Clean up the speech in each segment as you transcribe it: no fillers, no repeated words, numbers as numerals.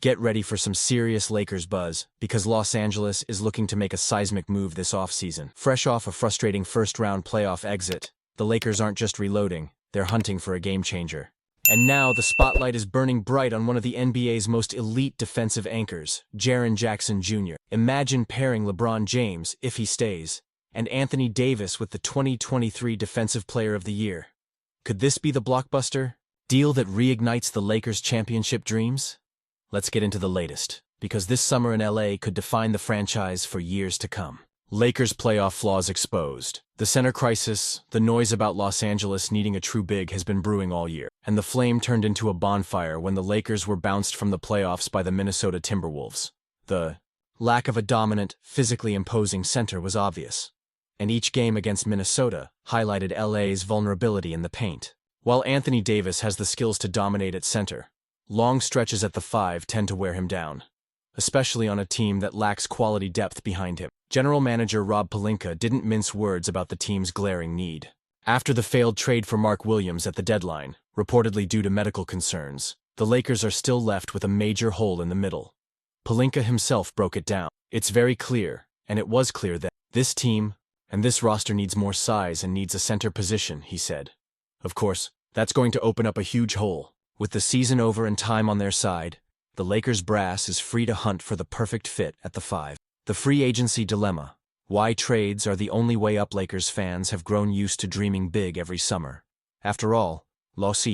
Get ready for some serious Lakers buzz, because Los Angeles is looking to make a seismic move this offseason. Fresh off a frustrating first-round playoff exit, the Lakers aren't just reloading, they're hunting for a game-changer. And now the spotlight is burning bright on one of the NBA's most elite defensive anchors, Jaren Jackson Jr. Imagine pairing LeBron James, if he stays, and Anthony Davis with the 2023 Defensive Player of the Year. Could this be the blockbuster deal that reignites the Lakers' championship dreams? Let's get into the latest, because this summer in LA could define the franchise for years to come. Lakers' playoff flaws exposed. The center crisis, the noise about Los Angeles needing a true big has been brewing all year, and the flame turned into a bonfire when the Lakers were bounced from the playoffs by the Minnesota Timberwolves. The lack of a dominant, physically imposing center was obvious, and each game against Minnesota highlighted LA's vulnerability in the paint. While Anthony Davis has the skills to dominate at center, long stretches at the 5 tend to wear him down, especially on a team that lacks quality depth behind him. General manager Rob Pelinka didn't mince words about the team's glaring need. After the failed trade for Mark Williams at the deadline, reportedly due to medical concerns, the Lakers are still left with a major hole in the middle. Pelinka himself broke it down. It's very clear, and it was clear that this team and this roster needs more size and needs a center position, he said. Of course, that's going to open up a huge hole. With the season over and time on their side, the Lakers brass is free to hunt for the perfect fit at the 5. The free agency dilemma. Why trades are the only way up. Lakers fans have grown used to dreaming big every summer. After all, Los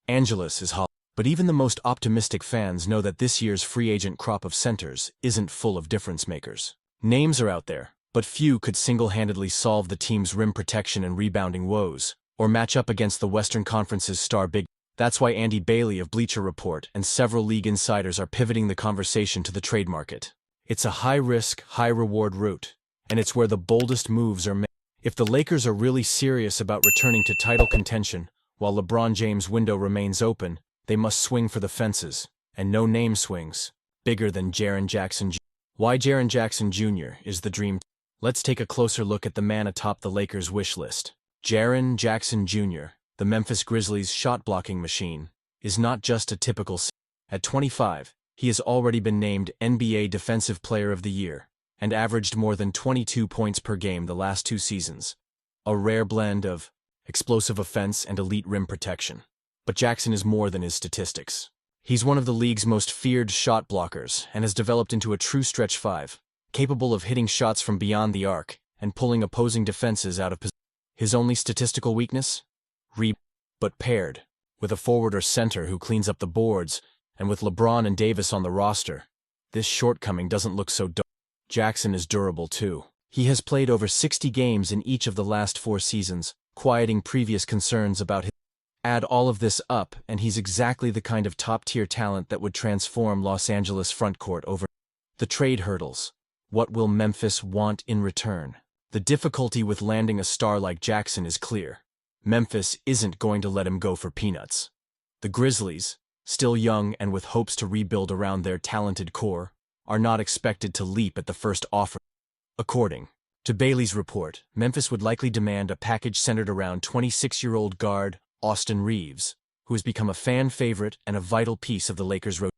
Angeles is hot. But even the most optimistic fans know that this year's free agent crop of centers isn't full of difference makers. Names are out there, but few could single-handedly solve the team's rim protection and rebounding woes, or match up against the Western Conference's star big. That's why Andy Bailey of Bleacher Report and several league insiders are pivoting the conversation to the trade market. It's a high-risk, high-reward route, and it's where the boldest moves are made. If the Lakers are really serious about returning to title contention, while LeBron James' window remains open, they must swing for the fences, and no name swings bigger than Jaren Jackson Jr. Why Jaren Jackson Jr. is the dream? Let's take a closer look at the man atop the Lakers' wish list. Jaren Jackson Jr., the Memphis Grizzlies' shot-blocking machine, is not just a typical center. At 25, he has already been named NBA Defensive Player of the Year, and averaged more than 22 points per game the last 2 seasons. A rare blend of explosive offense and elite rim protection. But Jackson is more than his statistics. He's one of the league's most feared shot blockers and has developed into a true stretch 5, capable of hitting shots from beyond the arc and pulling opposing defenses out of position. His only statistical weakness? But paired with a forward or center who cleans up the boards, and with LeBron and Davis on the roster, this shortcoming doesn't look so dark. Jackson is durable too. He has played over 60 games in each of the last 4 seasons, quieting previous concerns about his. Add all of this up, and he's exactly the kind of top-tier talent that would transform Los Angeles frontcourt over. The trade hurdles. What will Memphis want in return? The difficulty with landing a star like Jackson is clear. Memphis isn't going to let him go for peanuts. The Grizzlies, still young and with hopes to rebuild around their talented core, are not expected to leap at the first offer. According to Bailey's report, Memphis would likely demand a package centered around 26-year-old guard Austin Reeves, who has become a fan favorite and a vital piece of the Lakers' rotation.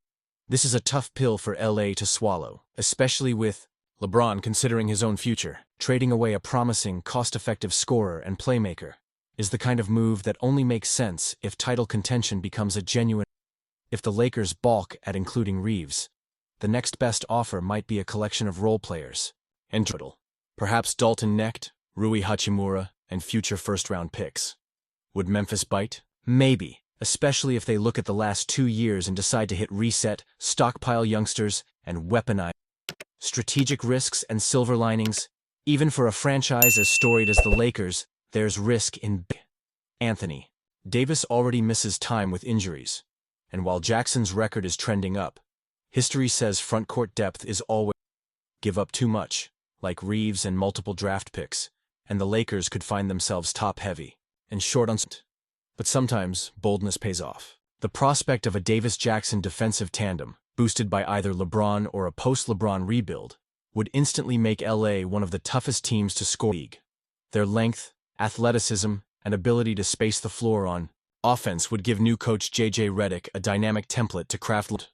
This is a tough pill for LA to swallow, especially with LeBron considering his own future. Trading away a promising, cost-effective scorer and playmaker is the kind of move that only makes sense if title contention becomes a genuine. If the Lakers balk at including Reeves, the next best offer might be a collection of role players and total. Perhaps Dalton Knecht, Rui Hachimura, and future first-round picks. Would Memphis bite? Maybe, especially if they look at the last 2 years and decide to hit reset, stockpile youngsters, and weaponize strategic risks and silver linings. Even for a franchise as storied as the Lakers, there's risk in Anthony Davis already misses time with injuries, and while Jackson's record is trending up, history says frontcourt depth is always give up too much, like Reeves and multiple draft picks, and the Lakers could find themselves top-heavy and short on. But sometimes boldness pays off. The prospect of a Davis-Jackson defensive tandem, boosted by either LeBron or a post-LeBron rebuild, would instantly make LA one of the toughest teams to score in the league. Their length, athleticism, and ability to space the floor on offense would give new coach J.J. Redick a dynamic template to craft.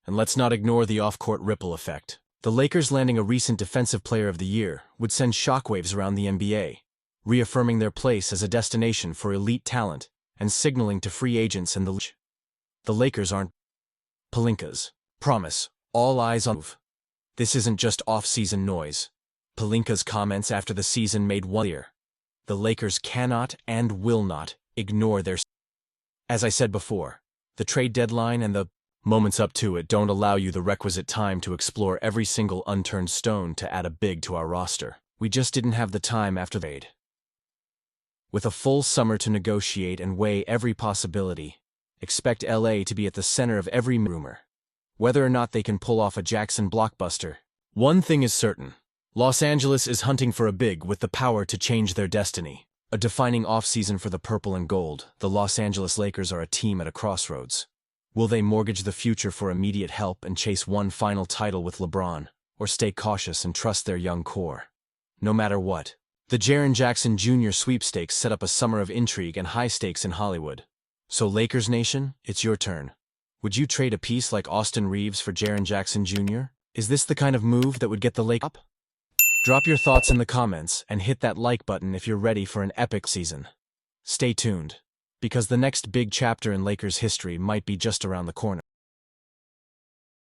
And let's not ignore the off-court ripple effect. The Lakers landing a recent Defensive Player of the Year would send shockwaves around the NBA, reaffirming their place as a destination for elite talent and signaling to free agents and the league. The Lakers aren't Pelinka's. Promise, all eyes on move. This isn't just off-season noise. Pelinka's comments after the season made one clear. The Lakers cannot and will not ignore their... As I said before, the trade deadline and the moments up to it don't allow you the requisite time to explore every single unturned stone to add a big to our roster. We just didn't have the time after the trade. With a full summer to negotiate and weigh every possibility, expect LA to be at the center of every rumor. Whether or not they can pull off a Jackson blockbuster, one thing is certain. Los Angeles is hunting for a big with the power to change their destiny. A defining offseason for the purple and gold, the Los Angeles Lakers are a team at a crossroads. Will they mortgage the future for immediate help and chase one final title with LeBron, or stay cautious and trust their young core? No matter what, the Jaren Jackson Jr. sweepstakes set up a summer of intrigue and high stakes in Hollywood. So Lakers Nation, it's your turn. Would you trade a piece like Austin Reeves for Jaren Jackson Jr.? Is this the kind of move that would get the Lakers up? Drop your thoughts in the comments and hit that like button if you're ready for an epic season. Stay tuned, because the next big chapter in Lakers history might be just around the corner.